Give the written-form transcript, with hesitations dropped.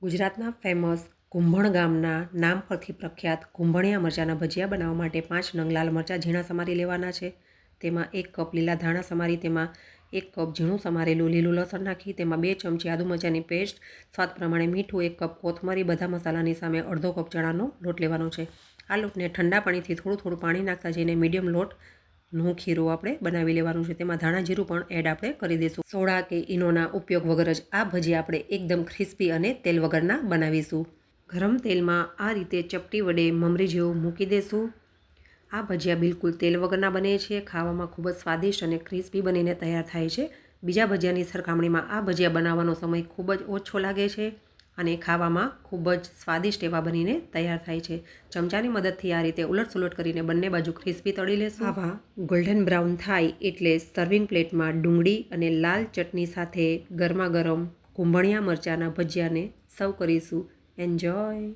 ગુજરાતના ફેમસ કુંભણ ગામના નામ પરથી પ્રખ્યાત કુંભણિયા મરચાંના ભજીયા બનાવવા માટે 5 નંગ લાલ મરચાં ઝીણા સમારી લેવાના છે. તેમાં 1 કપ લીલા ધાણા સમારી, તેમાં 1 કપ ઝીણું સમારેલું લીલું લસણ નાખી, તેમાં 2 ચમચી આદુ મરચાંની પેસ્ટ, સ્વાદ પ્રમાણે મીઠું, 1 કપ કોથમરી, બધા મસાલાની સામે અડધો કપ ચણાનો લોટ લેવાનો છે. આ લોટને ઠંડા પાણીથી થોડું થોડું પાણી નાખતા જઈને મીડિયમ લોટનું ખીરું આપણે બનાવી લેવાનું છે. તેમાં ધાણા જીરું પણ એડ આપણે કરી દઈશું. સોડા કે ઈનોના ઉપયોગ વગર જ આ ભજીયા આપણે એકદમ ક્રિસ્પી અને તેલ વગરના બનાવીશું. ગરમ તેલમાં આ રીતે ચપટી વડે મમરી જેવું મૂકી દઈશું. આ ભજીયા બિલકુલ તેલ વગરના બને છે. ખાવામાં ખૂબ જ સ્વાદિષ્ટ અને ક્રિસ્પી બનીને તૈયાર થાય છે. બીજા ભજીયાની સરખામણીમાં આ ભજીયા બનાવવાનો સમય ખૂબ જ ઓછો લાગે છે અને ખાવામાં ખૂબ જ સ્વાદિષ્ટ એવા બનીને તૈયાર થાય છે. ચમચાની મદદથી આ રીતે ઉલટસુલટ કરીને બંને બાજુ ક્રિસ્પી તળી લેશું. આવા ગોલ્ડન બ્રાઉન થાય એટલે સર્વિંગ પ્લેટમાં ડુંગળી અને લાલ ચટણી સાથે ગરમા ગરમ કુંભણિયા મરચાંના ભજીયાને સર્વ કરીશું. એન્જોય.